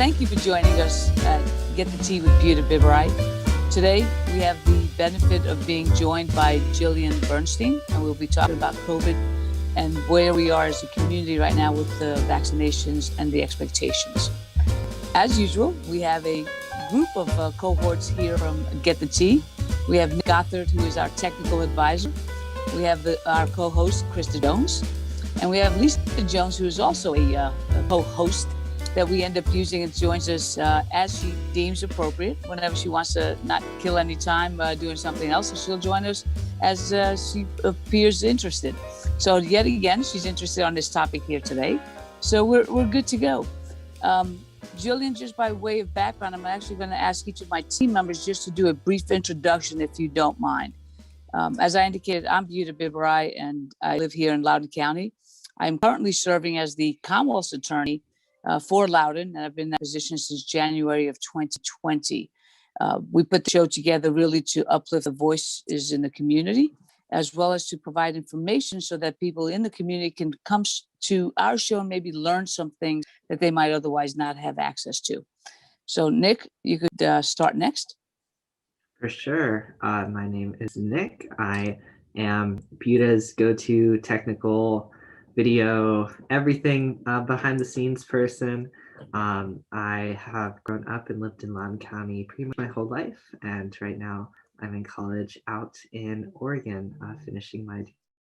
thank you for joining us at Get the Tea with Buta Biberaj. Today, we have the benefit of being joined by Jillian Bernstein, and we'll be talking about COVID and where we are as a community right now with the vaccinations and the expectations. As usual, we have a group of cohorts here from Get the Tea. We have Nick Gothard, who is our technical advisor. We have our co-host, Krysta Jones. And we have Krysta Jones, who is also a co-host that we end up using and joins us as she deems appropriate, whenever she wants to not kill any time doing something else. So she'll join us as she appears interested. So yet again, she's interested on this topic here today. So we're good to go. Jillian, just by way of background, I'm actually going to ask each of my team members just to do a brief introduction, if you don't mind. As I indicated, I'm Buta Biberaj, and I live here in Loudoun County. I'm currently serving as the Commonwealth's attorney for Loudoun, and I've been in that position since January of 2020. We put the show together really to uplift the voices in the community, as well as to provide information so that people in the community can come to our show and maybe learn some things that they might otherwise not have access to. So Nick, you could start next. For sure. My name is Nick. I am Buta's go-to technical video, everything behind the scenes person. I have grown up and lived in Loudoun County pretty much my whole life. And right now I'm in college out in Oregon, finishing my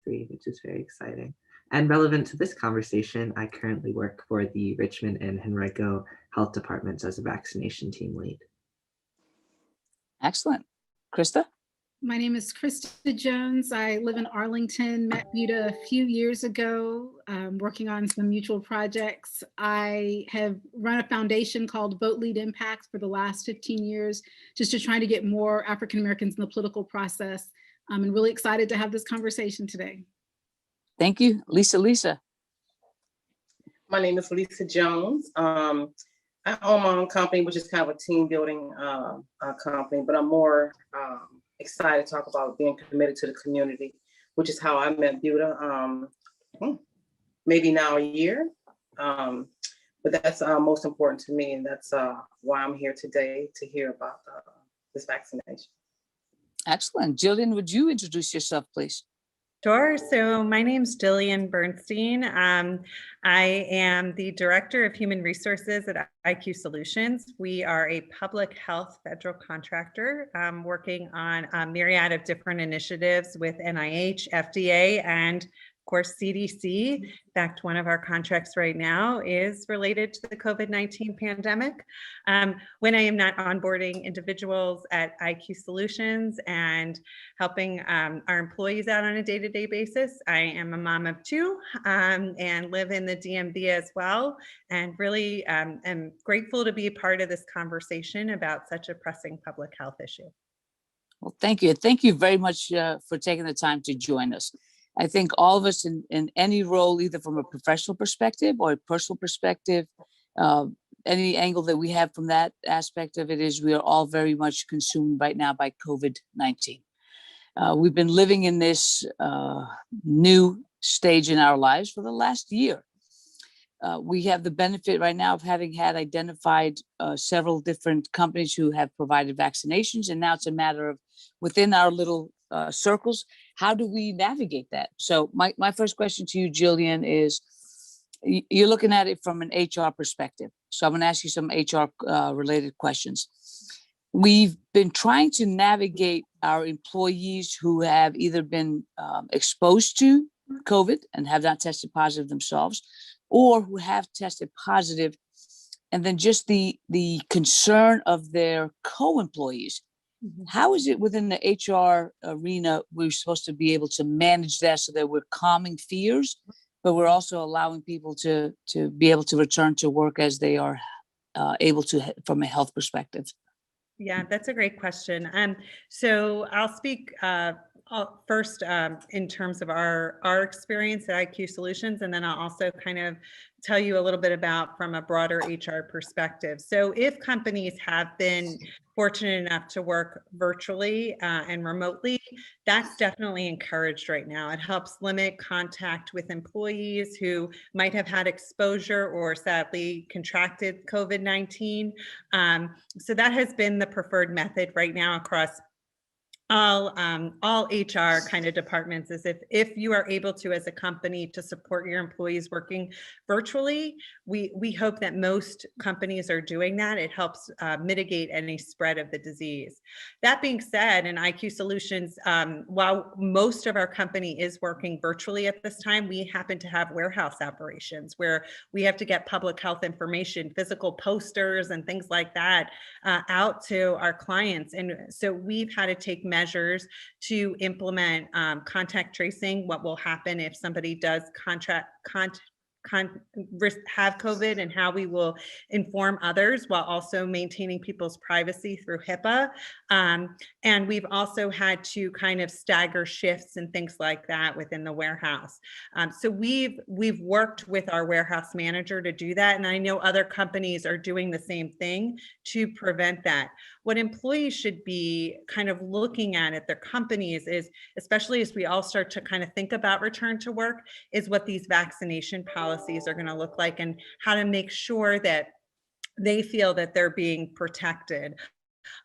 degree, which is very exciting. And relevant to this conversation, I currently work for the Richmond and Henrico Health Departments as a vaccination team lead. Excellent. Krysta? My name is Krysta Jones. I live in Arlington, met Buta a few years ago, working on some mutual projects. I have run a foundation called Vote Lead Impact for the last 15 years, just to try to get more African Americans in the political process. I'm really excited to have this conversation today. Thank you. Lisa. My name is Lisa Jones. I own my own company, which is kind of a team building company, but I'm more excited to talk about being committed to the community, which is how I met Buta, maybe now a year. But that's most important to me, and that's why I'm here today to hear about this vaccination. Excellent. Jillian, would you introduce yourself, please? Sure. So my name's Jillian Bernstein. I am the Director of Human Resources at IQ Solutions. We are a public health federal contractor working on a myriad of different initiatives with NIH, FDA, and of course, CDC. In fact, one of our contracts right now is related to the COVID-19 pandemic. When I am not onboarding individuals at IQ Solutions and helping our employees out on a day-to-day basis, I am a mom of two and live in the DMV as well, and really am grateful to be a part of this conversation about such a pressing public health issue. Well, thank you. Thank you very much for taking the time to join us. I think all of us in any role, either from a professional perspective or a personal perspective, any angle that we have from that aspect of it is we are all very much consumed right now by COVID-19. We've been living in this new stage in our lives for the last year. We have the benefit right now of having had identified several different companies who have provided vaccinations, and now it's a matter of within our little circles, how do we navigate that? So my first question to you, Jillian, is you're looking at it from an HR perspective. So I'm going to ask you some HR related questions. We've been trying to navigate our employees who have either been exposed to COVID and have not tested positive themselves, or who have tested positive, and then just the concern of their co-employees. How is it within the HR arena we're supposed to be able to manage that so that we're calming fears, but we're also allowing people to be able to return to work as they are able to from a health perspective? Yeah, that's a great question. So I'll speak first in terms of our experience at IQ Solutions, and then I'll also kind of tell you a little bit about from a broader HR perspective. So if companies have been fortunate enough to work virtually and remotely, that's definitely encouraged right now. It helps limit contact with employees who might have had exposure or sadly contracted COVID-19. So that has been the preferred method right now across all HR kind of departments, is if you are able to, as a company, to support your employees working virtually, we hope that most companies are doing that. It helps mitigate any spread of the disease. That being said, in IQ Solutions, while most of our company is working virtually at this time, we happen to have warehouse operations where we have to get public health information, physical posters and things like that out to our clients. And so we've had to take measures to implement contact tracing. What will happen if somebody does have COVID, and how we will inform others while also maintaining people's privacy through HIPAA. And we've also had to kind of stagger shifts and things like that within the warehouse. So we've worked with our warehouse manager to do that. And I know other companies are doing the same thing to prevent that. What employees should be kind of looking at their companies is, especially as we all start to kind of think about return to work, is what these vaccination policies are going to look like and how to make sure that they feel that they're being protected.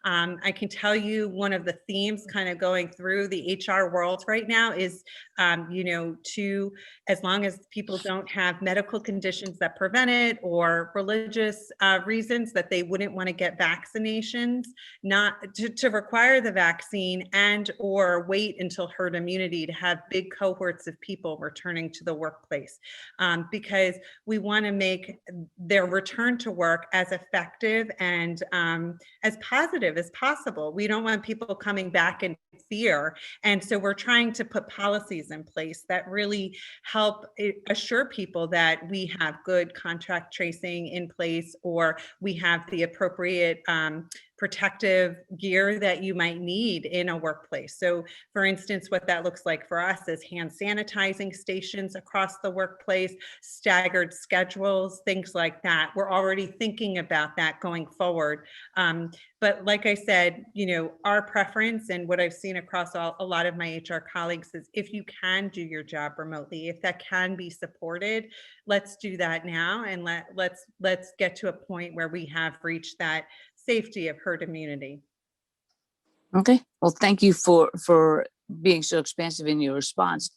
I can tell you one of the themes kind of going through the HR world right now is, to, as long as people don't have medical conditions that prevent it or religious reasons that they wouldn't want to get vaccinations, not to require the vaccine and or wait until herd immunity to have big cohorts of people returning to the workplace, because we want to make their return to work as effective and as positive as possible. We don't want people coming back in fear. And so we're trying to put policies in place that really help assure people that we have good contact tracing in place, or we have the appropriate protective gear that you might need in a workplace. So for instance, what that looks like for us is hand sanitizing stations across the workplace, staggered schedules, things like that. We're already thinking about that going forward. But like I said, our preference and what I've seen across a lot of my HR colleagues is, if you can do your job remotely, if that can be supported, let's do that now. And let's get to a point where we have reached that safety of herd immunity. Okay, well, thank you for being so expansive in your response.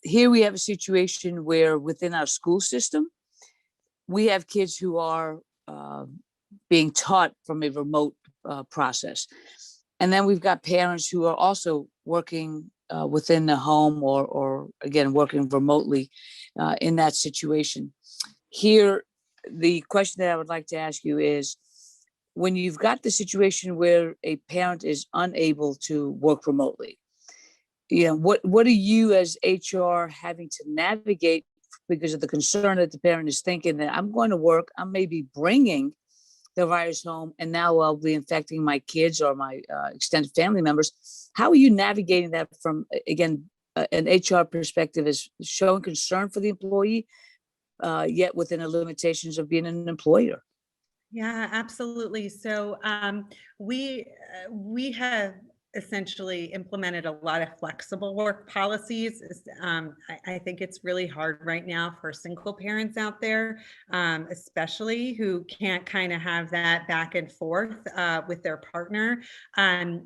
Here we have a situation where within our school system, we have kids who are being taught from a remote process. And then we've got parents who are also working within the home or again, working remotely in that situation. Here, the question that I would like to ask you is, when you've got the situation where a parent is unable to work remotely, what are you as HR having to navigate because of the concern that the parent is thinking that I'm going to work, I'm maybe bringing the virus home, and now I'll be infecting my kids or my extended family members. How are you navigating that from, again, an HR perspective, is showing concern for the employee, yet within the limitations of being an employer? Yeah, absolutely. So we have essentially implemented a lot of flexible work policies. I think it's really hard right now for single parents out there, especially who can't kind of have that back and forth with their partner.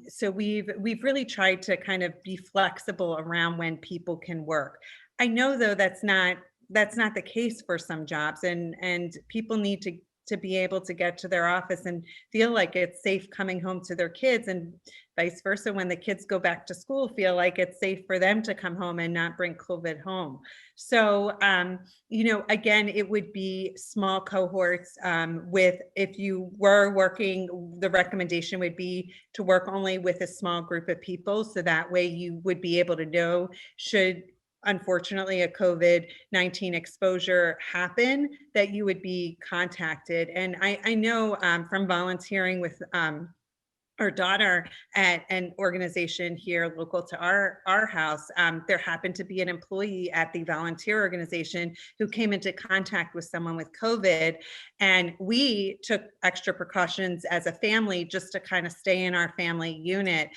So we've really tried to kind of be flexible around when people can work. I know though that's not the case for some jobs, and people need to be able to get to their office and feel like it's safe coming home to their kids, and vice versa, when the kids go back to school, feel like it's safe for them to come home and not bring COVID home. So, again, it would be small cohorts if you were working, the recommendation would be to work only with a small group of people. So that way you would be able to know, should unfortunately a COVID-19 exposure happen, that you would be contacted. And I know from volunteering with our daughter at an organization here local to our house. There happened to be an employee at the volunteer organization who came into contact with someone with COVID, and we took extra precautions as a family just to kind of stay in our family unit,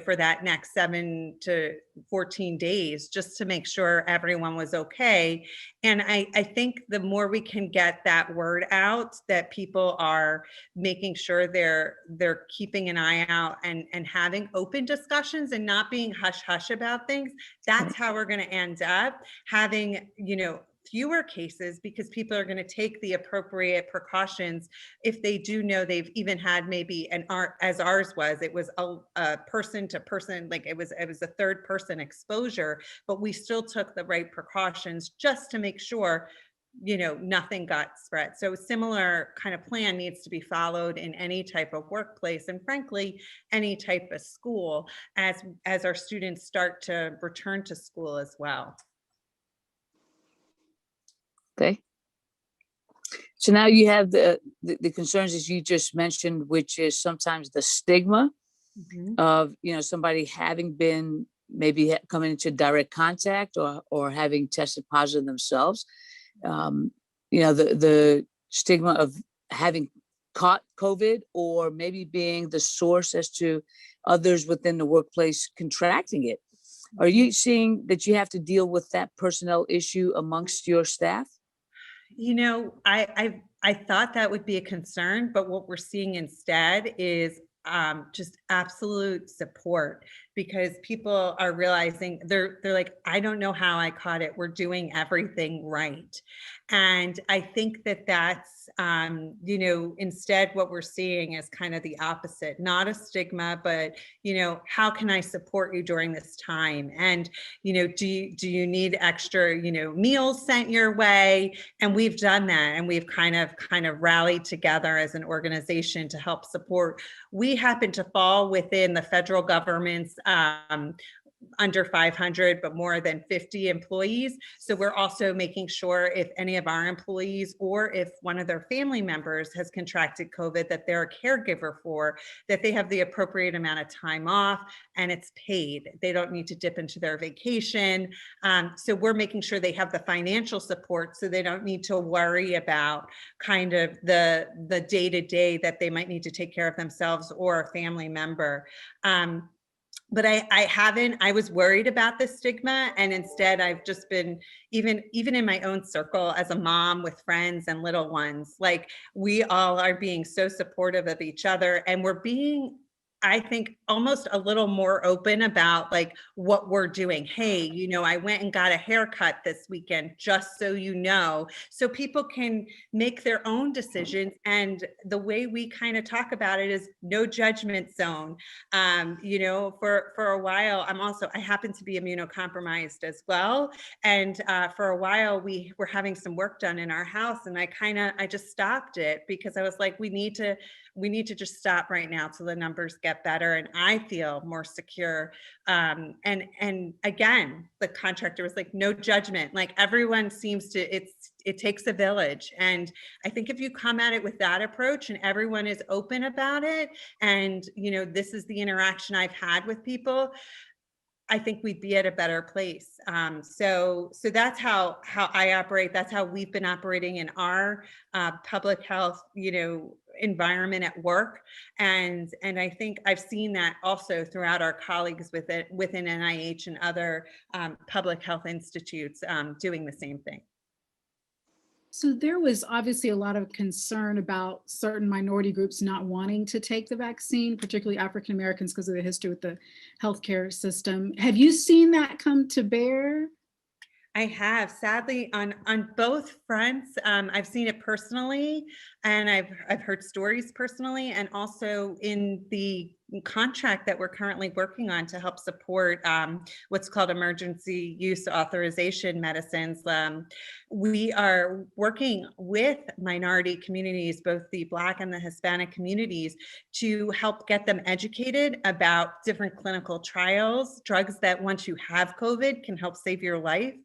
for that next 7 to 14 days, just to make sure everyone was okay. And I think the more we can get that word out, that people are making sure they're keeping an eye out and having open discussions and not being hush hush about things, that's how we're going to end up having, fewer cases, because people are going to take the appropriate precautions if they do know they've even had maybe as ours was, it was a person to person, like it was a third person exposure, but we still took the right precautions just to make sure nothing got spread. So a similar kind of plan needs to be followed in any type of workplace, and frankly, any type of school, as our students start to return to school as well. Okay. So now you have the concerns as you just mentioned, which is sometimes the stigma of, somebody having been maybe coming into direct contact or having tested positive themselves. The stigma of having caught COVID, or maybe being the source as to others within the workplace contracting it. Are you seeing that you have to deal with that personnel issue amongst your staff? I thought that would be a concern, but what we're seeing instead is just absolute support, because people are realizing they're like, I don't know how I caught it. We're doing everything right. And I think that's, instead what we're seeing is kind of the opposite, not a stigma, but, how can I support you during this time? And, do you need extra, meals sent your way? And we've done that. And we've kind of rallied together as an organization to help support. We happen to fall within the federal government's under 500, but more than 50 employees. So we're also making sure if any of our employees or if one of their family members has contracted COVID that they're a caregiver for, that they have the appropriate amount of time off and it's paid. They don't need to dip into their vacation. So we're making sure they have the financial support so they don't need to worry about kind of the day-to-day that they might need to take care of themselves or a family member. But I was worried about the stigma, and instead I've just been, even in my own circle as a mom with friends and little ones, like we all are being so supportive of each other, and we're being, I think, almost a little more open about like what we're doing. Hey, I went and got a haircut this weekend, just so so people can make their own decisions. And the way we kind of talk about it is no judgment zone. For a while, I happen to be immunocompromised as well. And for a while, we were having some work done in our house, and I just stopped it because I was like, we need to just stop right now till the numbers get better and I feel more secure. And again, the contractor was like, no judgment. Like everyone seems to, it takes a village. And I think if you come at it with that approach and everyone is open about it, and this is the interaction I've had with people, I think we'd be at a better place. So that's how I operate. That's how we've been operating in our public health, environment at work. And I think I've seen that also throughout our colleagues within NIH and other public health institutes doing the same thing. So there was obviously a lot of concern about certain minority groups not wanting to take the vaccine, particularly African Americans, because of the history with the healthcare system. Have you seen that come to bear? I have, sadly, on both fronts. I've seen it personally, and I've heard stories personally, and also in the contract that we're currently working on to help support what's called emergency use authorization medicines. We are working with minority communities, both the Black and the Hispanic communities, to help get them educated about different clinical trials, drugs that once you have COVID can help save your life.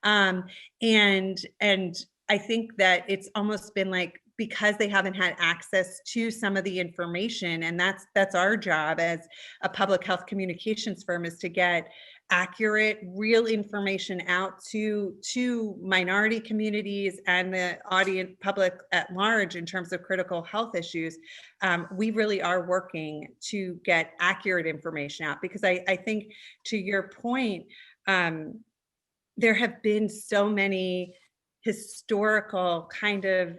And I think that it's almost been like because they haven't had access to some of the information. And that's our job as a public health communications firm, is to get accurate, real information out to minority communities and the audience public at large in terms of critical health issues. We really are working to get accurate information out, because I think, to your point, there have been so many historical kind of,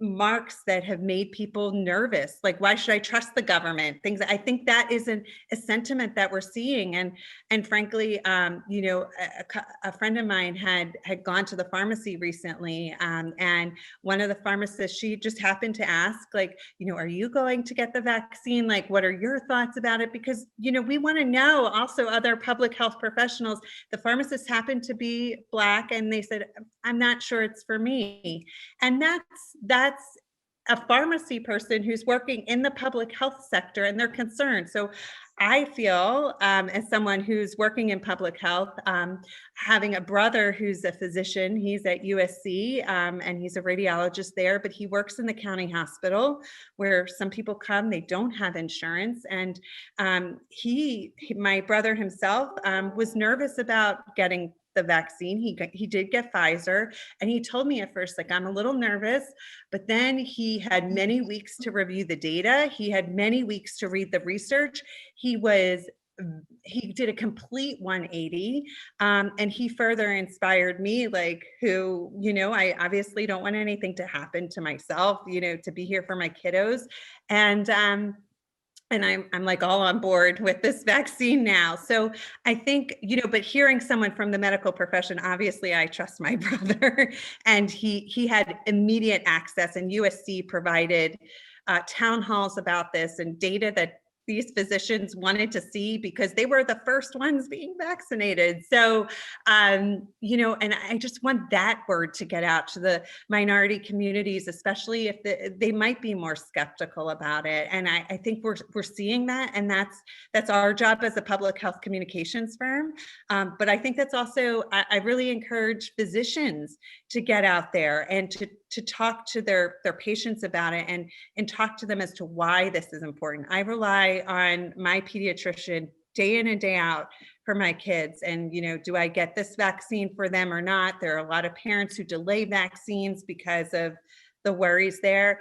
marks that have made people nervous. Like, why should I trust the government? Things. I think that is a sentiment that we're seeing. And frankly, a friend of mine had gone to the pharmacy recently, and one of the pharmacists, she just happened to ask, like, are you going to get the vaccine? Like, what are your thoughts about it? Because, we want to know also other public health professionals. The pharmacist happened to be Black, and they said, I'm not sure it's for me. And that's a pharmacy person who's working in the public health sector, and they're concerned. So I feel, as someone who's working in public health, having a brother who's a physician, he's at USC, and he's a radiologist there, but he works in the county hospital where some people come, they don't have insurance. And my brother himself was nervous about getting the vaccine. He did get Pfizer, and he told me at first, like, I'm a little nervous, but then he had many weeks to review the data. He had many weeks to read the research. He did a complete 180, and he further inspired me, like, who, I obviously don't want anything to happen to myself, to be here for my kiddos. And I'm like all on board with this vaccine now. So I think, but hearing someone from the medical profession, obviously I trust my brother, and he had immediate access, and USC provided town halls about this and data that these physicians wanted to see, because they were the first ones being vaccinated. So, and I just want that word to get out to the minority communities, especially if they might be more skeptical about it. And I think we're seeing that, and that's our job as a public health communications firm. But I think that's also, I really encourage physicians to get out there and to talk to their patients about it, and talk to them as to why this is important. I rely on my pediatrician day in and day out for my kids. And, do I get this vaccine for them or not? There are a lot of parents who delay vaccines because of the worries there.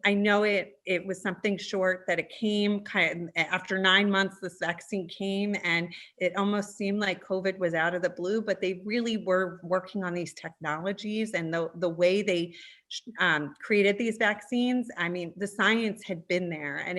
I know it was something short, that it came kind of after 9 months, this vaccine came, and it almost seemed like COVID was out of the blue, but they really were working on these technologies, and the way they created these vaccines. I mean, the science had been there, and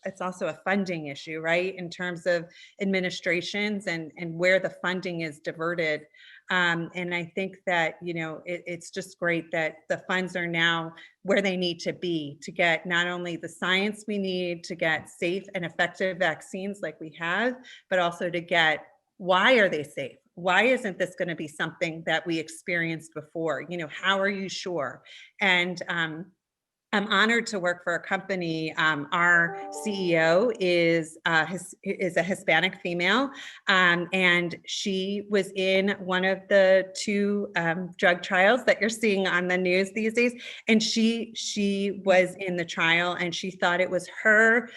it's also a funding issue, right? In terms of administrations and where the funding is diverted. And I think that, it's just great that the funds are now where they need to be, to get not only the science we need to get safe and effective vaccines like we have, but also to get, why are they safe? Why isn't this going to be something that we experienced before? How are you sure? And I'm honored to work for a company. Our CEO is a Hispanic female, and she was in one of the 2 drug trials that you're seeing on the news these days. And she was in the trial, and she thought it was her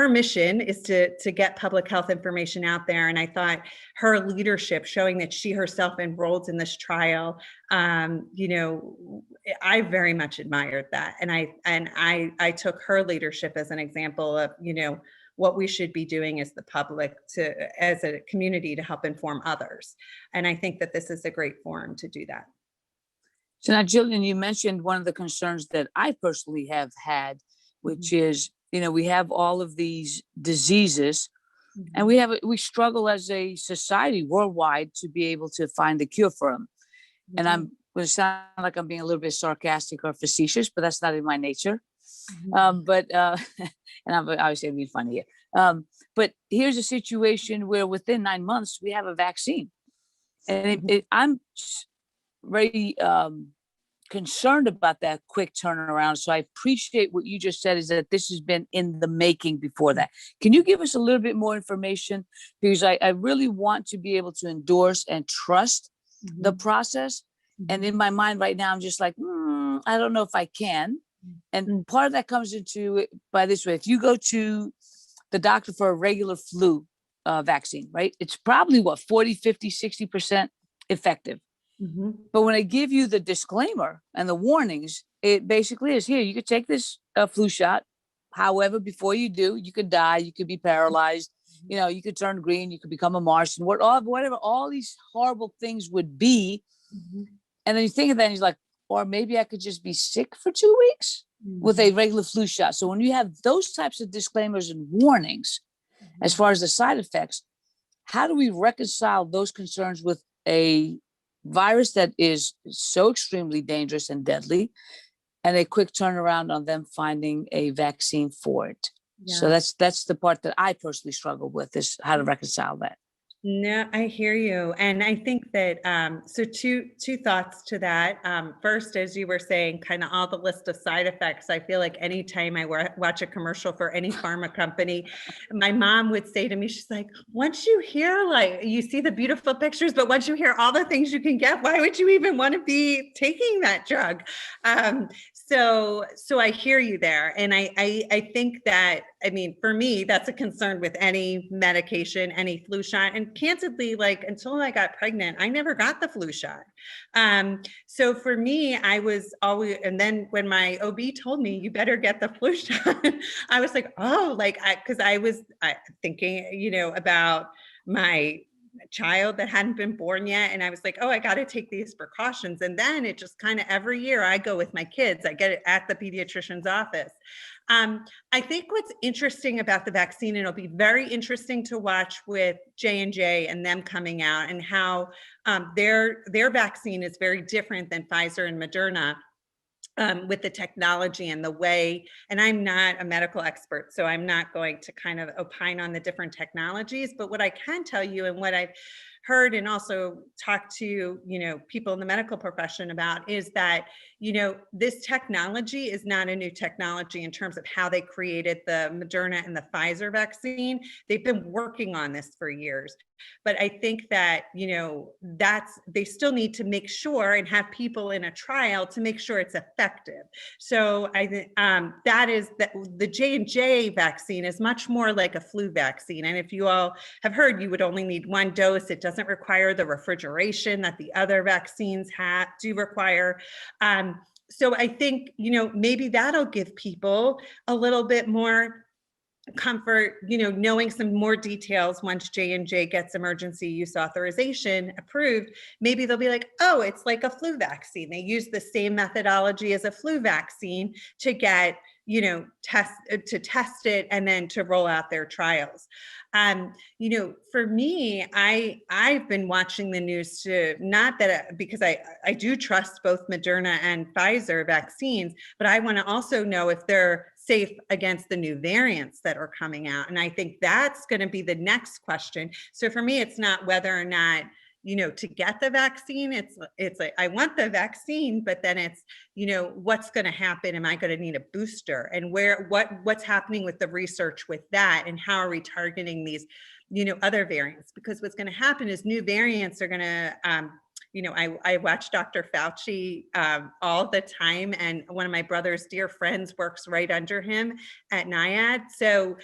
mission is to get public health information out there. And I thought her leadership, showing that she herself enrolled in this trial, I very much admired that. And I took her leadership as an example of, what we should be doing as the public, as a community, to help inform others. And I think that this is a great forum to do that. So now, Jillian, you mentioned one of the concerns that I personally have had, which is, we have all of these diseases, and we struggle as a society worldwide to be able to find the cure for them. And I'm going to sound like I'm being a little bit sarcastic or facetious, but that's not in my nature. And I'm obviously being funny here. But here's a situation where within 9 months we have a vaccine, and I'm very concerned about that quick turnaround. So I appreciate what you just said, is that this has been in the making before that. Can you give us a little bit more information? Because I really want to be able to endorse and trust the process. And in my mind right now, I'm just like, I don't know if I can. And part of that comes into it by this way. If you go to the doctor for a regular flu vaccine, right? It's probably what, 40, 50, 60% effective. But when I give you the disclaimer and the warnings, it basically is, here, you could take this flu shot. However, before you do, you could die, you could be paralyzed, you could turn green, you could become a Martian, whatever all these horrible things would be. And then you think of that and you're like, or maybe I could just be sick for 2 weeks with a regular flu shot. So when you have those types of disclaimers and warnings, as far as the side effects, how do we reconcile those concerns with a virus that is so extremely dangerous and deadly, and a quick turnaround on them finding a vaccine for it? So that's the part that I personally struggle with, is how to reconcile that. No, I hear you. And I think that, so two thoughts to that. First, as you were saying, kind of all the list of side effects, I feel like anytime I watch a commercial for any pharma company, my mom would say to me, she's like, once you hear, like, you see the beautiful pictures, but once you hear all the things you can get, why would you even want to be taking that drug? So I hear you there. And I think that, I mean, for me, that's a concern with any medication, any flu shot. And candidly, like, until I got pregnant, I never got the flu shot. So for me, I was always, and then when my OB told me, you better get the flu shot, I was like, oh, like, because I was thinking, about my child that hadn't been born yet. And I was like, oh, I got to take these precautions. And then it just kind of, every year I go with my kids, I get it at the pediatrician's office. I think what's interesting about the vaccine, and it'll be very interesting to watch with J&J and them coming out, and how their vaccine is very different than Pfizer and Moderna. With the technology and the way, and I'm not a medical expert, so I'm not going to kind of opine on the different technologies, but what I can tell you, and what I've heard and also talked to, people in the medical profession about, is that, this technology is not a new technology in terms of how they created the Moderna and the Pfizer vaccine. They've been working on this for years. But I think that, they still need to make sure and have people in a trial to make sure it's effective. So I think that is that the J&J vaccine is much more like a flu vaccine. And if you all have heard, you would only need one dose. It doesn't require the refrigeration that the other vaccines do require. So I think, maybe that'll give people a little bit more comfort, knowing some more details once J&J gets emergency use authorization approved. Maybe they'll be like, oh, it's like a flu vaccine. They use the same methodology as a flu vaccine to get, test it and then to roll out their trials. For me, I've been watching the news not that, because I do trust both Moderna and Pfizer vaccines, but I want to also know if they're safe against the new variants that are coming out. And I think that's going to be the next question. So for me, it's not whether or not, to get the vaccine. It's like, I want the vaccine, but then it's, what's going to happen? Am I going to need a booster? And what's happening with the research with that? And how are we targeting these, other variants? Because what's going to happen is new variants are going to, I watch Dr. Fauci all the time, and one of my brother's dear friends works right under him at NIAID. So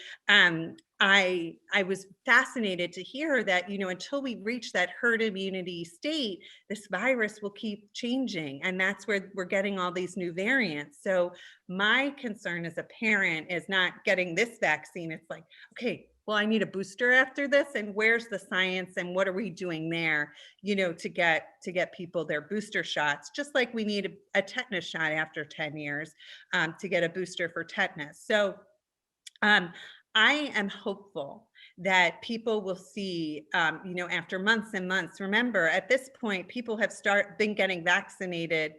I was fascinated to hear that, until we reach that herd immunity state, this virus will keep changing. And that's where we're getting all these new variants. So my concern as a parent is not getting this vaccine. It's like, okay, well, I need a booster after this, and where's the science and what are we doing there, to get people their booster shots, just like we need a tetanus shot after 10 years to get a booster for tetanus. So I am hopeful that people will see, after months and months. Remember, at this point, people have been getting vaccinated,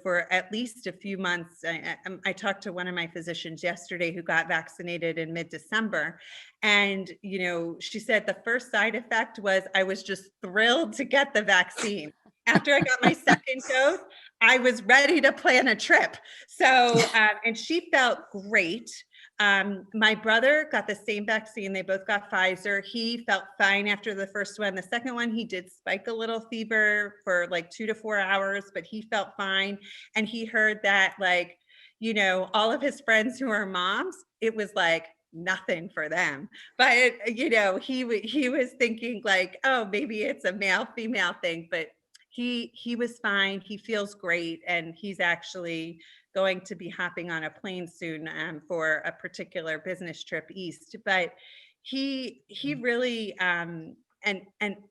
for at least a few months. I talked to one of my physicians yesterday who got vaccinated in mid-December. And, she said the first side effect was, I was just thrilled to get the vaccine. After I got my second dose, I was ready to plan a trip. So, and she felt great. My brother got the same vaccine. They both got Pfizer. He felt fine after the first one. The second one, he did spike a little fever for like 2 to 4 hours, but he felt fine. And he heard that, like, you know, all of his friends who are moms, it was like nothing for them. But, you know, he was thinking like, oh, maybe it's a male female thing, but he was fine. He feels great. And he's actually going to be hopping on a plane soon for a particular business trip east. But he really, and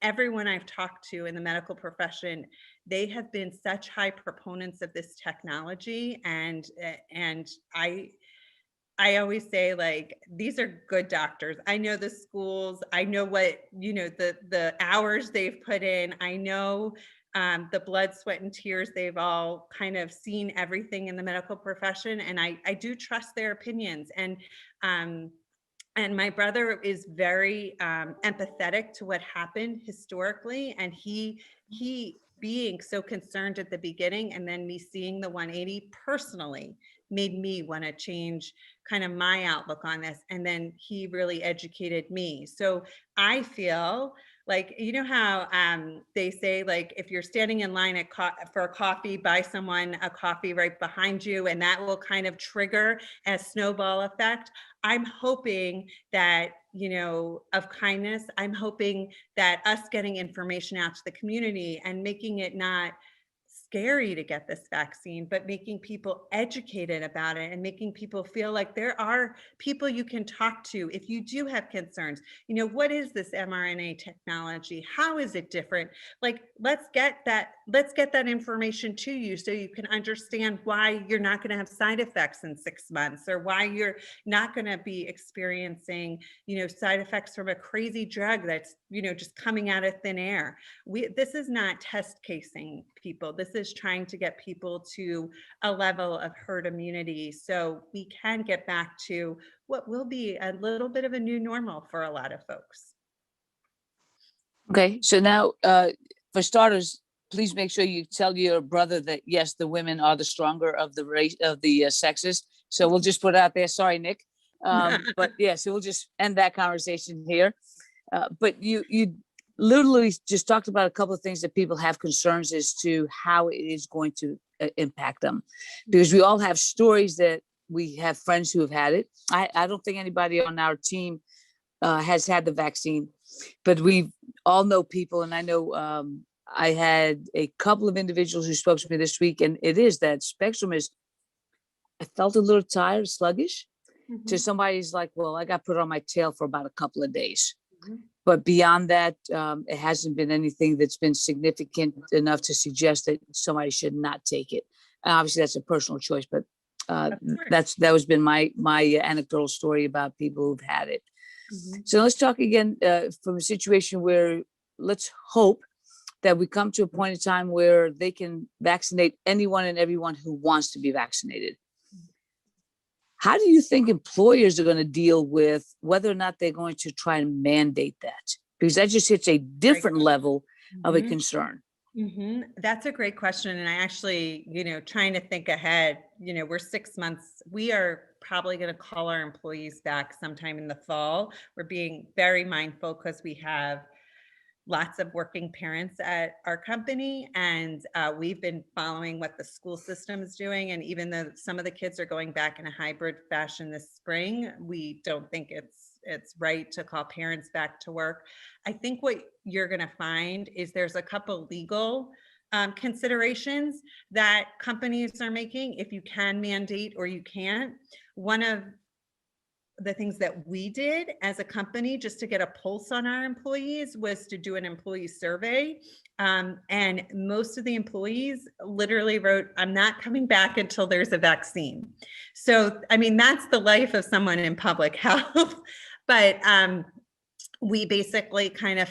everyone I've talked to in the medical profession, they have been such high proponents of this technology. And I always say, like, these are good doctors. I know the schools, I know what, you know, the hours they've put in. I know the blood, sweat, and tears. They've all kind of seen everything in the medical profession. And I do trust their opinions. And my brother is very empathetic to what happened historically. And he being so concerned at the beginning, and then me seeing the 180 personally made me want to change kind of my outlook on this. And then he really educated me. So I feel like, you know how they say, like, if you're standing in line for a coffee, buy someone a coffee right behind you, and that will kind of trigger a snowball effect. I'm hoping that, you know, of kindness, I'm hoping that us getting information out to the community and making it not scary to get this vaccine, but making people educated about it and making people feel like there are people you can talk to if you do have concerns. You know, what is this mRNA technology? How is it different? Like, let's get that information to you so you can understand why you're not going to have side effects in 6 months, or why you're not going to be experiencing, you know, side effects from a crazy drug that's, you know, just coming out of thin air. This is not test casing people. This is trying to get people to a level of herd immunity so we can get back to what will be a little bit of a new normal for a lot of folks. Okay, so now for starters, please make sure you tell your brother that yes, the women are the stronger of the race of the sexes. So we'll just put it out there. Sorry, Nick, but yeah, so we'll just end that conversation here. But you literally just talked about a couple of things that people have concerns as to how it is going to impact them, because we all have stories that we have friends who have had it. I don't think anybody on our team has had the vaccine, but we all know people. And I know I had a couple of individuals who spoke to me this week, and it is that spectrum is, I felt a little tired, sluggish, to somebody's like, well, I got put on my tail for about a couple of days. But beyond that, it hasn't been anything that's been significant enough to suggest that somebody should not take it. And obviously, that's a personal choice, but that has been my anecdotal story about people who've had it. So let's talk again from a situation where let's hope that we come to a point in time where they can vaccinate anyone and everyone who wants to be vaccinated. How do you think employers are going to deal with whether or not they're going to try and mandate that? Because that just hits a different level of a concern. That's a great question. And I actually, you know, trying to think ahead, you know, we're 6 months, we are probably going to call our employees back sometime in the fall. We're being very mindful because we have lots of working parents at our company, and we've been following what the school system is doing. And even though some of the kids are going back in a hybrid fashion this spring, we don't think it's right to call parents back to work. I think what you're going to find is there's a couple legal considerations that companies are making, if you can mandate or you can't. One of the things that we did as a company just to get a pulse on our employees was to do an employee survey. And most of the employees literally wrote, I'm not coming back until there's a vaccine. So, I mean, that's the life of someone in public health. But we basically kind of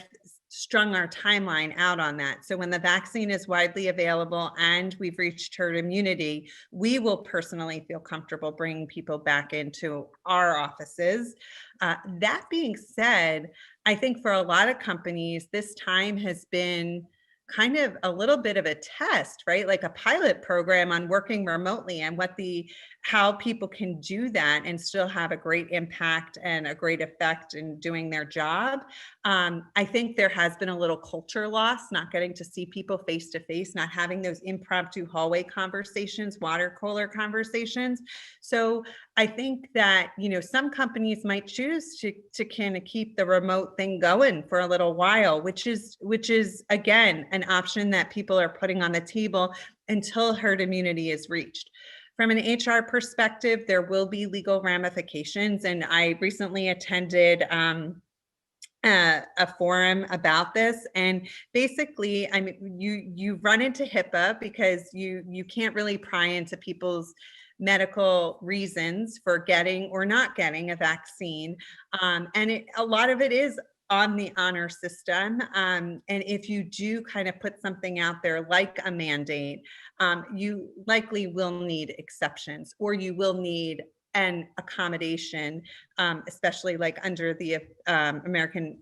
strung our timeline out on that. So when the vaccine is widely available and we've reached herd immunity, we will personally feel comfortable bringing people back into our offices. That being said, I think for a lot of companies, this time has been kind of a little bit of a test, right? Like a pilot program on working remotely and how people can do that and still have a great impact and a great effect in doing their job. I think there has been a little culture loss, not getting to see people face to face, not having those impromptu hallway conversations, water cooler conversations. So I think that, some companies might choose to kind of keep the remote thing going for a little while, which is again, an option that people are putting on the table until herd immunity is reached. From an HR perspective, there will be legal ramifications. And I recently attended a forum about this, and basically, I mean, you run into HIPAA because you can't really pry into people's medical reasons for getting or not getting a vaccine, and a lot of it is on the honor system. And if you do kind of put something out there like a mandate, you likely will need exceptions, or you will need an accommodation, especially like under the Americans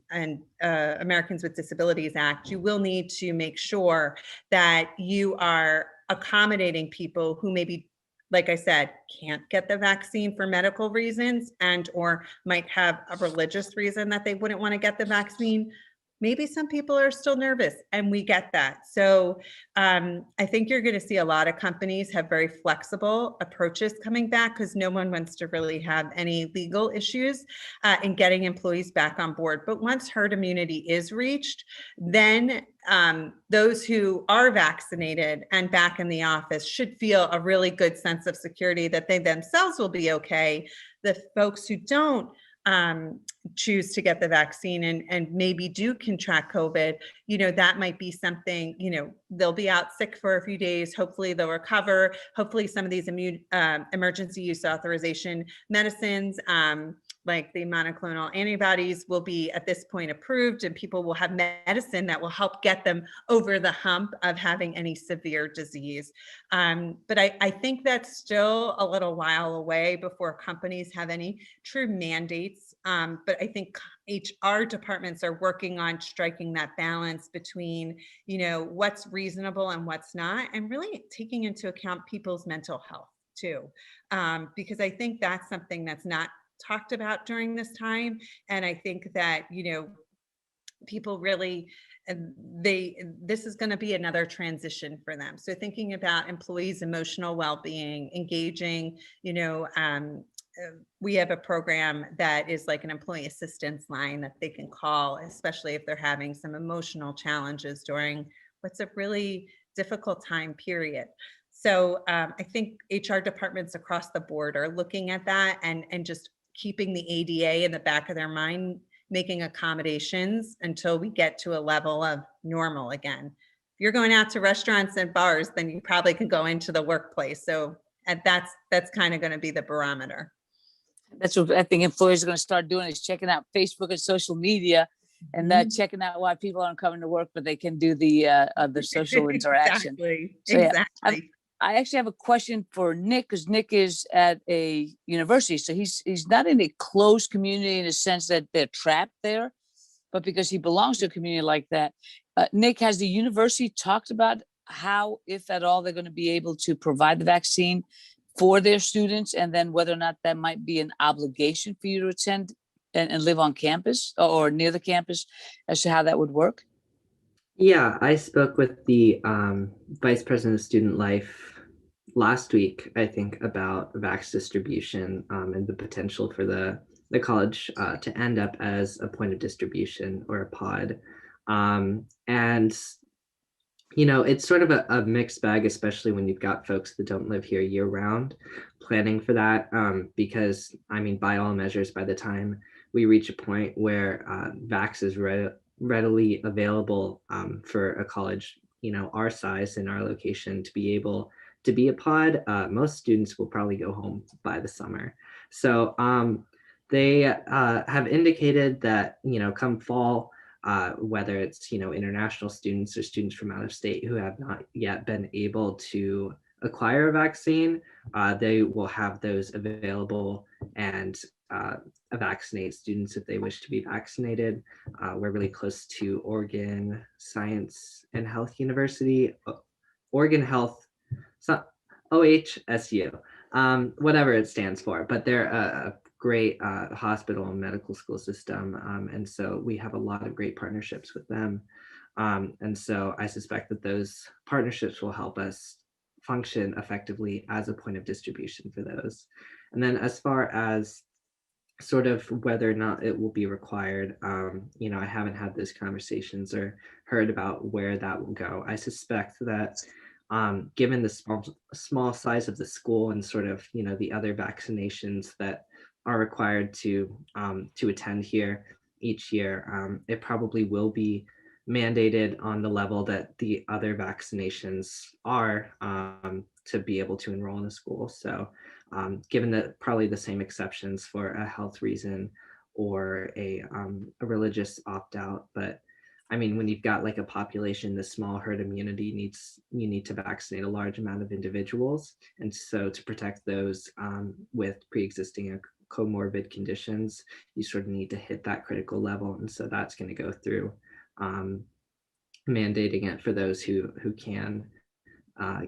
with Disabilities Act. You will need to make sure that you are accommodating people who maybe, like I said, can't get the vaccine for medical reasons and or might have a religious reason that they wouldn't want to get the vaccine. Maybe some people are still nervous, and we get that. So I think you're going to see a lot of companies have very flexible approaches coming back, because no one wants to really have any legal issues in getting employees back on board. But once herd immunity is reached, then those who are vaccinated and back in the office should feel a really good sense of security that they themselves will be okay. The folks who don't choose to get the vaccine and maybe do contract COVID, that might be something, they'll be out sick for a few days. Hopefully they'll recover. Hopefully some of these emergency use authorization medicines, like the monoclonal antibodies, will be at this point approved, and people will have medicine that will help get them over the hump of having any severe disease. But I think that's still a little while away before companies have any true mandates. But I think HR departments are working on striking that balance between, what's reasonable and what's not, and really taking into account people's mental health too. Because I think that's something that's not talked about during this time. And I think that, people really, this is going to be another transition for them. So thinking about employees' emotional well-being, engaging, we have a program that is like an employee assistance line that they can call, especially if they're having some emotional challenges during what's a really difficult time period. So I think HR departments across the board are looking at that and just keeping the ADA in the back of their mind, making accommodations until we get to a level of normal again. If you're going out to restaurants and bars, then you probably can go into the workplace. So that's kind of going to be the barometer. That's what I think employers are going to start doing, is checking out Facebook and social media, and checking out why people aren't coming to work, but they can do the social interaction. Exactly. So, yeah, Exactly. I actually have a question for Nick, because Nick is at a university, so he's not in a closed community in the sense that they're trapped there, but because he belongs to a community like that. Nick, has the university talked about how, if at all, they're going to be able to provide the vaccine for their students, and then whether or not that might be an obligation for you to attend and live on campus or near the campus, as to how that would work? Yeah, I spoke with the Vice President of Student Life last week, I think, about vax distribution and the potential for the college to end up as a point of distribution or a pod. And it's sort of a mixed bag, especially when you've got folks that don't live here year round planning for that, because, I mean, by all measures, by the time we reach a point where vax is readily available for a college, our size and our location, to be able to be a pod, most students will probably go home by the summer. So they have indicated that, come fall, whether it's, international students or students from out of state who have not yet been able to acquire a vaccine, they will have those available and vaccinate students if they wish to be vaccinated. We're really close to Oregon Science and Health University, Oregon Health, OHSU, whatever it stands for, but they're a great hospital and medical school system. And so we have a lot of great partnerships with them. And so I suspect that those partnerships will help us function effectively as a point of distribution for those. And then as far as sort of whether or not it will be required, I haven't had those conversations or heard about where that will go. I suspect that given the small size of the school and sort of, the other vaccinations that are required to attend here each year, it probably will be mandated on the level that the other vaccinations are to be able to enroll in a school. So given that probably the same exceptions for a health reason or a religious opt-out, but I mean, when you've got like a population, the small herd immunity you need to vaccinate a large amount of individuals. And so to protect those with pre-existing comorbid conditions, you sort of need to hit that critical level. And so that's going to go through mandating it for those who can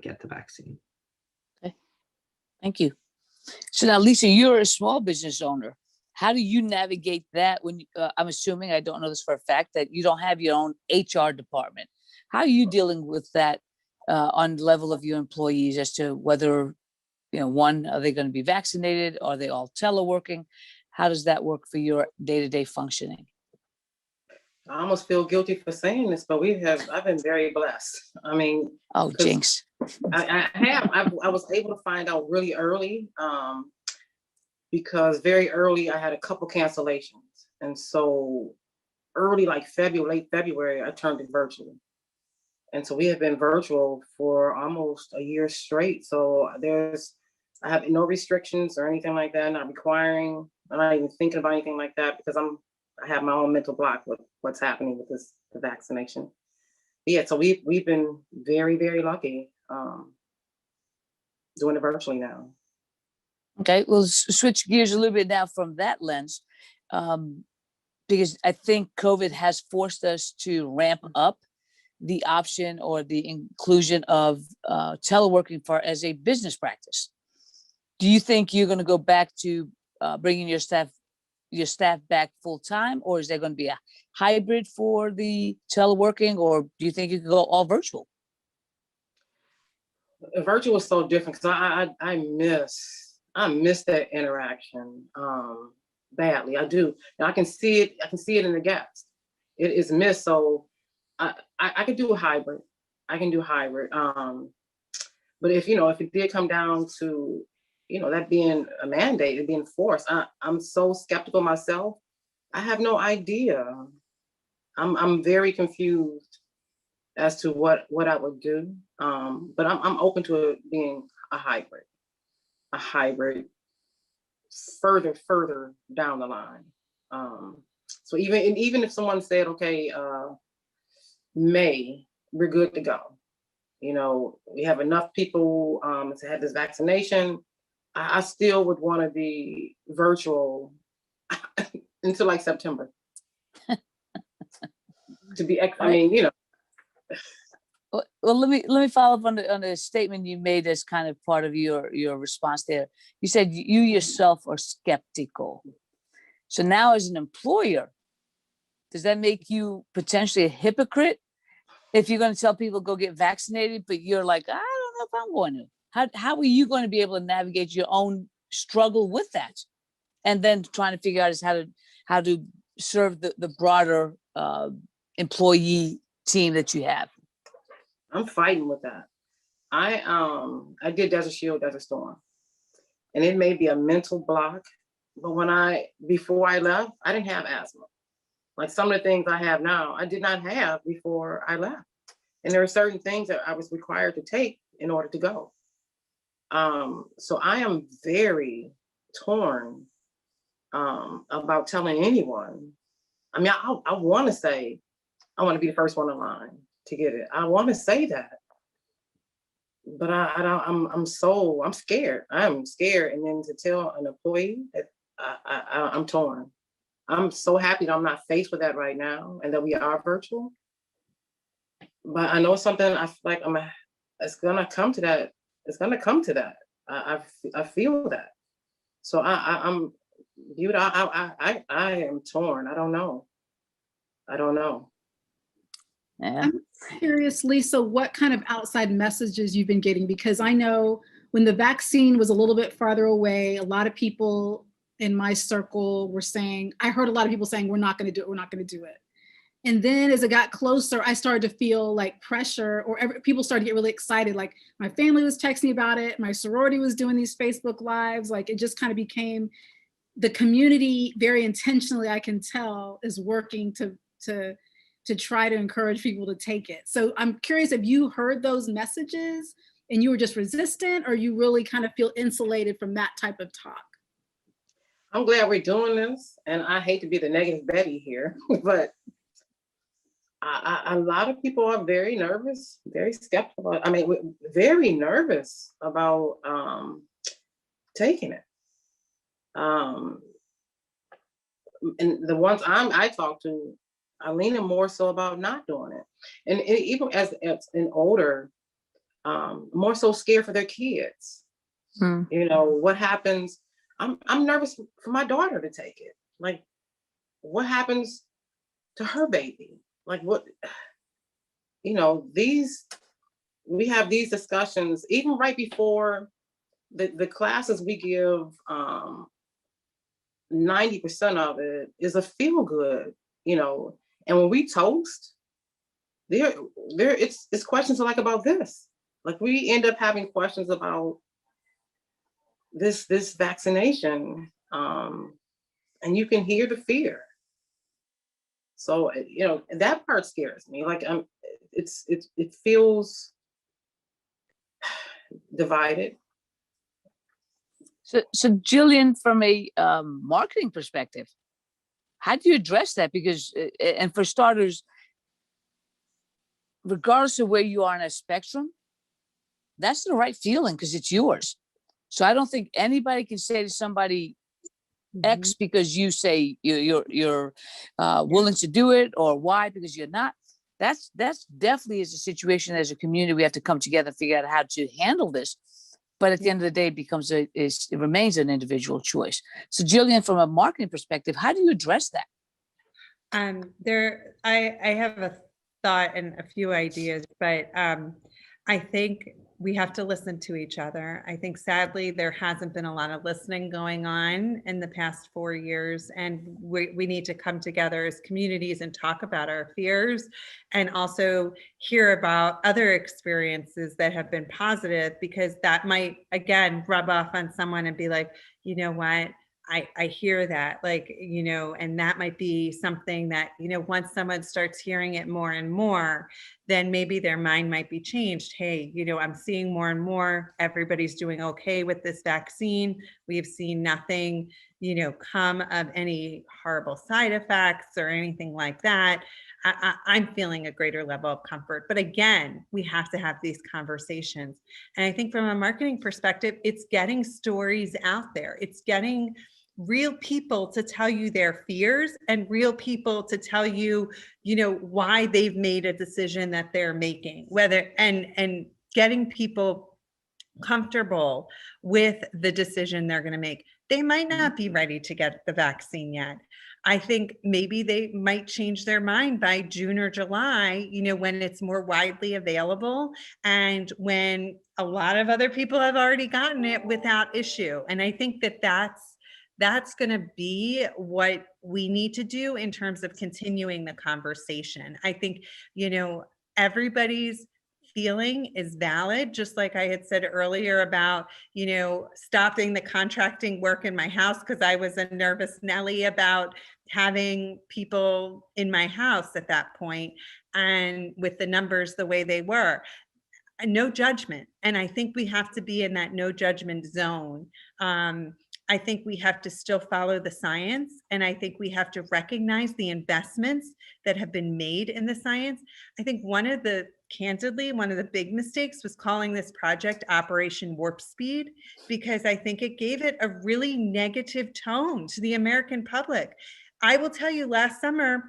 get the vaccine. Okay, thank you. So now, Lisa, you're a small business owner. How do you navigate that when I'm assuming, I don't know this for a fact, that you don't have your own HR department? How are you dealing with that on the level of your employees as to whether, one, are they going to be vaccinated? Are they all teleworking? How does that work for your day-to-day functioning? I almost feel guilty for saying this, but I've been very blessed. I mean, oh, jinx. I was able to find out really early because very early I had a couple cancellations. And so early, like late February, I turned it virtual. And so we have been virtual for almost a year straight. So I have no restrictions or anything like that, not requiring, I'm not even thinking about anything like that because I have my own mental block with what's happening with the vaccination. Yeah, so we've been very, very lucky doing it virtually now. Okay, we'll switch gears a little bit now from that lens, because I think COVID has forced us to ramp up the option or the inclusion of teleworking as a business practice. Do you think you're going to go back to bringing your staff back full time, or is there going to be a hybrid for the teleworking, or do you think you can go all virtual? Virtual is so different because I miss that interaction badly. I do. And I can see it in the guests. It is missed. So I could do a hybrid. I can do hybrid. But if it did come down to that being a mandate, it being forced, I'm so skeptical myself. I have no idea. I'm very confused as to what I would do. But I'm open to it being a hybrid further down the line. So even if someone said, okay, May, we're good to go. We have enough people to have this vaccination. I still would want to be virtual until like September. To be, I mean, Well, let me follow up on the statement you made as kind of part of your response there. You said you yourself are skeptical. So now, as an employer, does that make you potentially a hypocrite if you're going to tell people go get vaccinated, but you're like, I don't know if I'm going to? How are you going to be able to navigate your own struggle with that, and then trying to figure out is how to serve the broader employee team that you have? I'm fighting with that. I did Desert Shield, Desert Storm, and it may be a mental block, but before I left, I didn't have asthma. Like some of the things I have now, I did not have before I left, and there are certain things that I was required to take in order to go. So I am very torn about telling anyone. I mean, I want to say I want to be the first one in line to get it. I want to say that, but I'm scared. I'm scared, and then to tell an employee that I'm torn. I'm so happy that I'm not faced with that right now and that we are virtual. But I know something, I feel like it's gonna come to that. It's gonna come to that. I feel that. So I'm viewed. I am torn. I don't know. Yeah. I'm curious, Lisa, what kind of outside messages you've been getting? Because I know when the vaccine was a little bit farther away, a lot of people in my circle were saying, I heard a lot of people saying, we're not going to do it, we're not going to do it. And then as it got closer, I started to feel like pressure, or people started to get really excited. Like my family was texting me about it. My sorority was doing these Facebook Lives. Like it just kind of became the community very intentionally, I can tell, is working to try to encourage people to take it. So I'm curious if you heard those messages and you were just resistant, or you really kind of feel insulated from that type of talk. I'm glad we're doing this, and I hate to be the negative Betty here, but a lot of people are very nervous, very skeptical. I mean, very nervous about taking it. And the ones I talk to, I lean more so about not doing it. And even as an older, more so scared for their kids. You know, what happens? I'm nervous for my daughter to take it. Like, what happens to her baby? Like, what, you know, we have these discussions even right before the classes we give. 90% of it is a feel good, you know, and when we toast, it's questions like about this. Like we end up having questions about this vaccination, and you can hear the fear. So, you know, that part scares me. Like it feels divided. So Jillian, from a marketing perspective, how do you address that? Because, and for starters, regardless of where you are in a spectrum, that's the right feeling because it's yours. So I don't think anybody can say to somebody X because you say you're willing to do it, or Y because you're not. That's definitely is a situation as a community we have to come together and figure out how to handle this. But at the end of the day, it remains an individual choice. So Jillian, from a marketing perspective, how do you address that? I have a thought and a few ideas, but I think we have to listen to each other. I think sadly, there hasn't been a lot of listening going on in the past 4 years. And we need to come together as communities and talk about our fears and also hear about other experiences that have been positive, because that might, again, rub off on someone and be like, you know what? I hear that, like, you know, and that might be something that, you know, once someone starts hearing it more and more, then maybe their mind might be changed. Hey, you know, I'm seeing more and more, everybody's doing okay with this vaccine. We've seen nothing, you know, come of any horrible side effects or anything like that. I'm feeling a greater level of comfort. But again, we have to have these conversations. And I think from a marketing perspective, it's getting stories out there. It's getting real people to tell you their fears and real people to tell you, you know, why they've made a decision that they're making, whether, and getting people comfortable with the decision they're going to make. They might not be ready to get the vaccine yet. I think maybe they might change their mind by June or July, you know, when it's more widely available and when a lot of other people have already gotten it without issue. And I think that that's going to be what we need to do in terms of continuing the conversation. I think, you know, everybody's feeling is valid, just like I had said earlier about, you know, stopping the contracting work in my house because I was a nervous Nelly about having people in my house at that point, and with the numbers the way they were. No judgment. And I think we have to be in that no judgment zone. I think we have to still follow the science. And I think we have to recognize the investments that have been made in the science. I think one of the candidly, one of the big mistakes was calling this project Operation Warp Speed, because I think it gave it a really negative tone to the American public. I will tell you, last summer,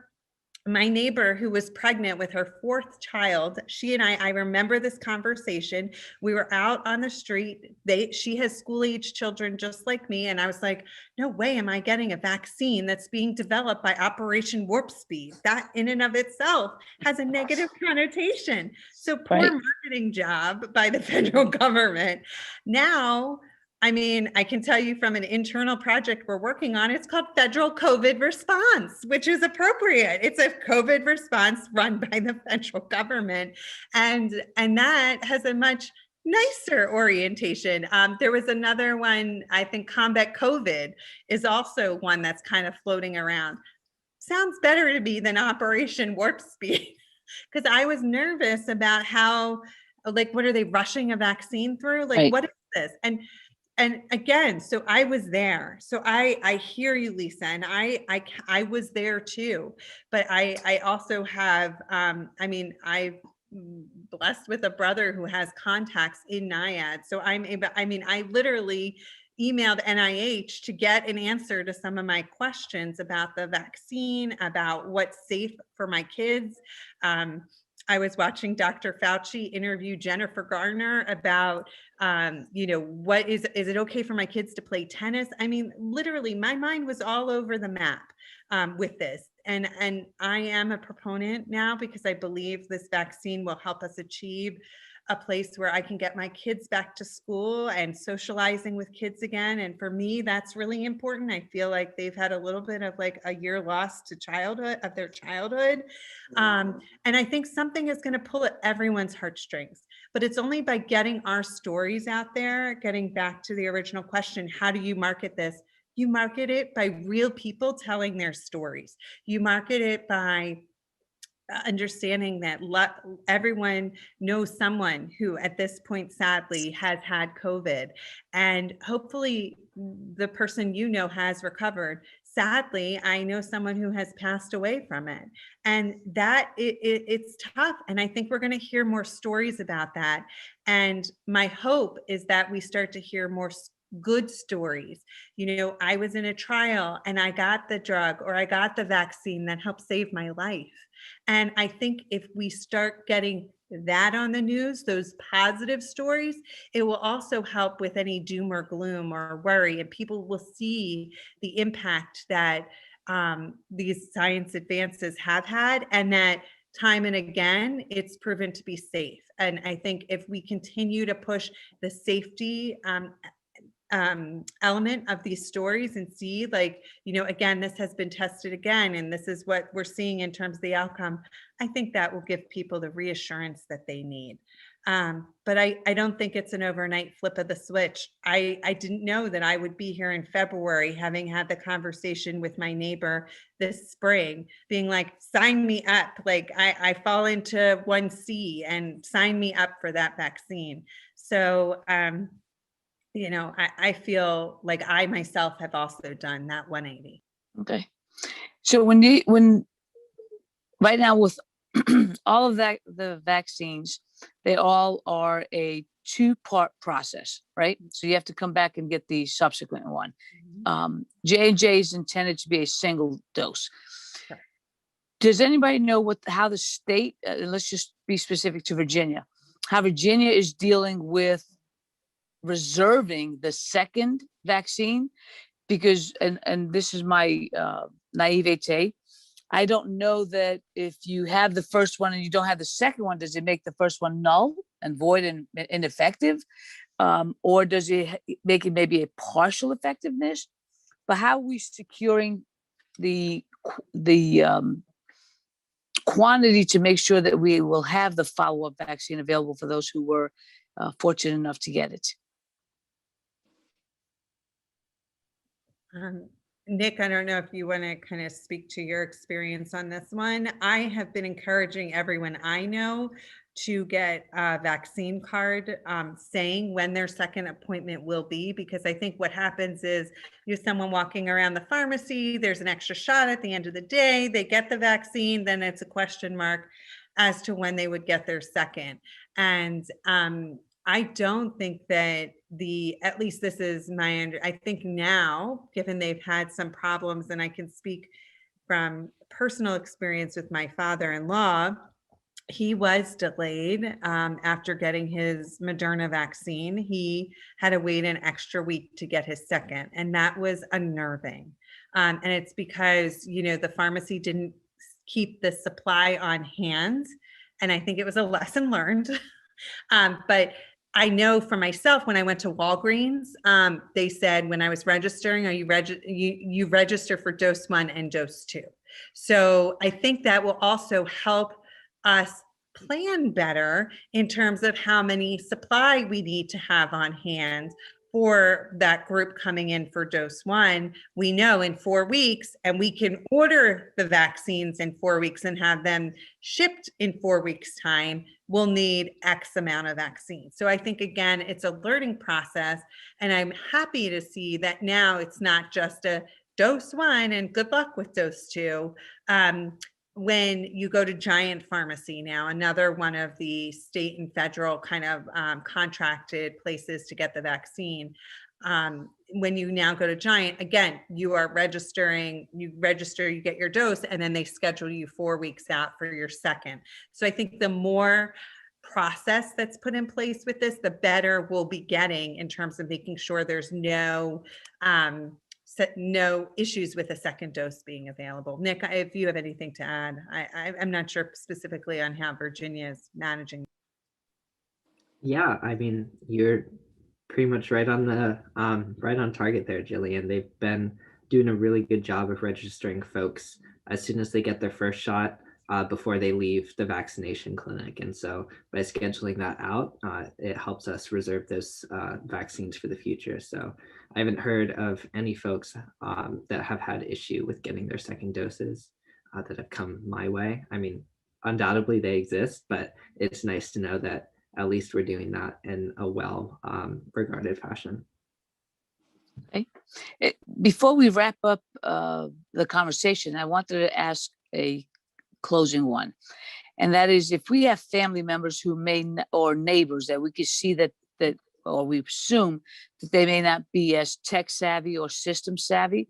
my neighbor who was pregnant with her 4th child, she and I remember this conversation. We were out on the street. She has school-age children just like me. And I was like, no way am I getting a vaccine that's being developed by Operation Warp Speed. That in and of itself has a negative connotation. So poor Right. marketing job by the federal government. Now, I mean, I can tell you from an internal project we're working on, it's called Federal COVID Response, which is appropriate. It's a COVID response run by the federal government. And that has a much nicer orientation. There was another one, I think Combat COVID is also one that's kind of floating around. Sounds better to me than Operation Warp Speed, because I was nervous about how, like, what are they rushing a vaccine through? Like, Right. what is this? And again, so I was there. So I hear you, Lisa, and I was there too. But I also have, I'm blessed with a brother who has contacts in NIAID. So I literally emailed NIH to get an answer to some of my questions about the vaccine, about what's safe for my kids. I was watching Dr. Fauci interview Jennifer Garner about, what is it okay for my kids to play tennis? I mean, literally, my mind was all over the map with this. And I am a proponent now because I believe this vaccine will help us achieve a place where I can get my kids back to school and socializing with kids again. And for me, that's really important. I feel like they've had a little bit of like a year lost to their childhood. And I think something is going to pull at everyone's heartstrings, but it's only by getting our stories out there, getting back to the original question, how do you market this? You market it by real people telling their stories. You market it by understanding that everyone knows someone who at this point sadly has had COVID, and hopefully the person has recovered. Sadly, I know someone who has passed away from it, and that it's tough. And I think we're going to hear more stories about that. And my hope is that we start to hear more good stories. I was in a trial and I got the drug or I got the vaccine that helped save my life. And I think if we start getting that on the news, those positive stories, it will also help with any doom or gloom or worry, and people will see the impact that these science advances have had, and that time and again, it's proven to be safe. And I think if we continue to push the safety element of these stories and see, like, again, this has been tested again, and this is what we're seeing in terms of the outcome, I think that will give people the reassurance that they need. But I don't think it's an overnight flip of the switch. I didn't know that I would be here in February, having had the conversation with my neighbor this spring, being like, sign me up. Like I fall into 1C and sign me up for that vaccine. So, I feel like I myself have also done that 180. Okay. So when right now with all of that, the vaccines, they all are a 2-part process, right? So you have to come back and get the subsequent one. J&J is intended to be a single dose. Sure. Does anybody know how the state, let's just be specific to Virginia, how Virginia is dealing with reserving the second vaccine? Because, and this is my naivete, I don't know that if you have the first one and you don't have the second one, does it make the first one null and void and ineffective? Or does it make it maybe a partial effectiveness? But how are we securing the quantity to make sure that we will have the follow-up vaccine available for those who were fortunate enough to get it? Nick, I don't know if you want to kind of speak to your experience on this one. I have been encouraging everyone I know to get a vaccine card saying when their second appointment will be, because I think what happens is you have someone walking around the pharmacy, there's an extra shot at the end of the day, they get the vaccine, then it's a question mark. as to when they would get their second. And I don't think that at least this is I think now, given they've had some problems, and I can speak from personal experience with my father-in-law, he was delayed after getting his Moderna vaccine. He had to wait an extra week to get his second, and that was unnerving. And it's because, the pharmacy didn't keep the supply on hand. And I think it was a lesson learned. But I know for myself, when I went to Walgreens, they said when I was registering, you register for dose 1 and dose 2. So I think that will also help us plan better in terms of how many supply we need to have on hand for that group coming in for dose 1. We know in 4 weeks, and we can order the vaccines in 4 weeks and have them shipped in 4 weeks' time, we'll need X amount of vaccines. So I think, again, it's a learning process, and I'm happy to see that now it's not just a dose 1 and good luck with dose 2. When you go to Giant Pharmacy now, another one of the state and federal kind of contracted places to get the vaccine, when you now go to Giant, again, you are registering, you get your dose, and then they schedule you 4 weeks out for your second. So I think the more process that's put in place with this, the better we'll be getting in terms of making sure there's no issues with a second dose being available. Nick, if you have anything to add, I'm not sure specifically on how Virginia is managing. Yeah, I mean, you're pretty much right on target there, Jillian. They've been doing a really good job of registering folks as soon as they get their first shot before they leave the vaccination clinic. And so by scheduling that out, it helps us reserve those vaccines for the future. So I haven't heard of any folks that have had issue with getting their second doses that have come my way. I mean, undoubtedly they exist, but it's nice to know that at least we're doing that in a well regarded fashion. Okay. Before we wrap up the conversation, I wanted to ask a closing one, and that is, if we have family members who or neighbors that we could see that or we assume that they may not be as tech savvy or system savvy,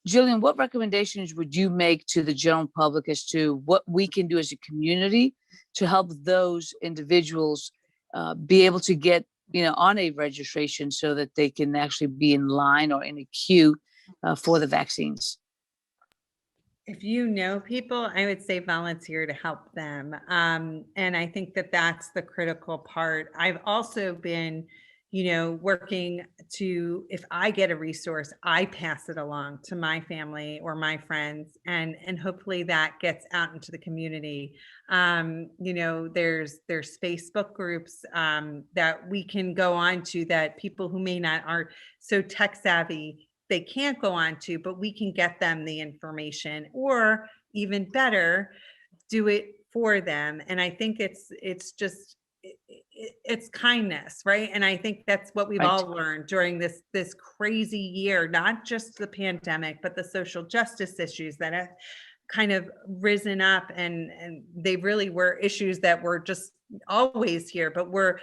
Jillian, what recommendations would you make to the general public as to what we can do as a community to help those individuals be able to get on a registration so that they can actually be in line or in a queue for the vaccines? If you know people, I would say volunteer to help them. And I think that that's the critical part. I've also been, working to, if I get a resource, I pass it along to my family or my friends, and hopefully that gets out into the community. There's Facebook groups that we can go on to that people who may not are so tech savvy they can't go on to, but we can get them the information, or even better, do it for them. And I think it's kindness, right? And I think that's what we've all learned during this crazy year, not just the pandemic, but the social justice issues that have kind of risen up, and they really were issues that were just always here, but we're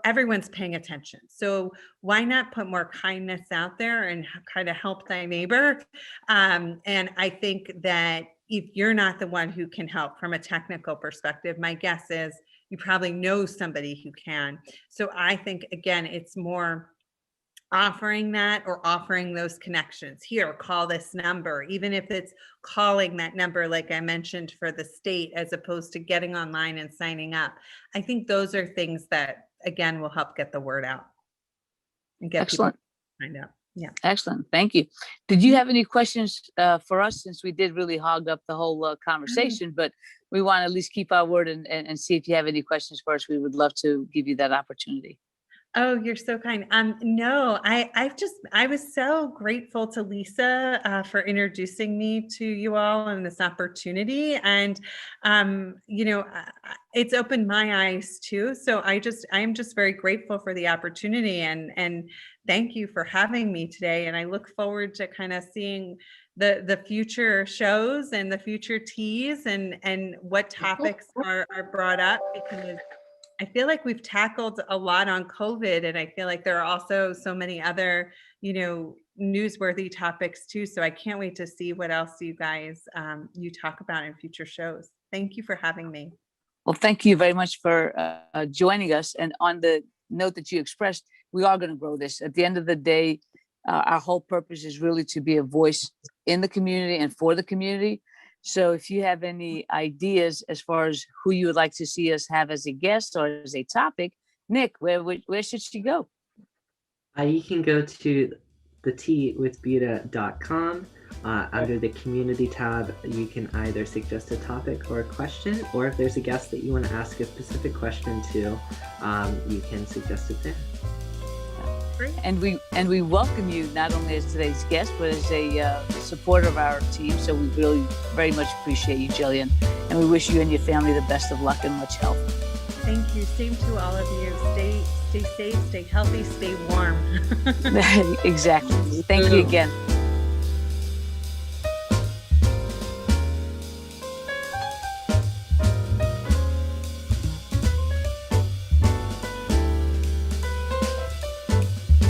everyone's paying attention. So why not put more kindness out there and kind of help thy neighbor? And I think that if you're not the one who can help from a technical perspective, my guess is you probably know somebody who can. So I think, again, it's more offering that, or offering those connections. Here, call this number, even if it's calling that number, like I mentioned, for the state, as opposed to getting online and signing up. I think those are things that, again, will help get the word out and get Excellent. People to find out. Yeah. Excellent. Thank you. Did you have any questions for us, since we did really hog up the whole conversation, but we want to at least keep our word and see if you have any questions for us. We would love to give you that opportunity. Oh, you're so kind. No, I was so grateful to Lisa for introducing me to you all and this opportunity. And, it's opened my eyes too. So I'm just very grateful for the opportunity and thank you for having me today. And I look forward to kind of seeing the future shows and the future teas and what topics are brought up, because I feel like we've tackled a lot on COVID, and I feel like there are also so many other, newsworthy topics too. So I can't wait to see what else you guys you talk about in future shows. Thank you for having me. Well, thank you very much for joining us. And on the note that you expressed, we are going to grow this. At the end of the day, our whole purpose is really to be a voice in the community and for the community. So if you have any ideas as far as who you would like to see us have as a guest or as a topic, Nick, where should she go? You can go to theteawithbuta.com. Under the community tab, you can either suggest a topic or a question, or if there's a guest that you want to ask a specific question to, you can suggest it there. And we welcome you not only as today's guest, but as a supporter of our team. So we really very much appreciate you, Jillian. And we wish you and your family the best of luck and much health. Thank you. Same to all of you. Stay safe, stay healthy, stay warm. Exactly. Thank you again.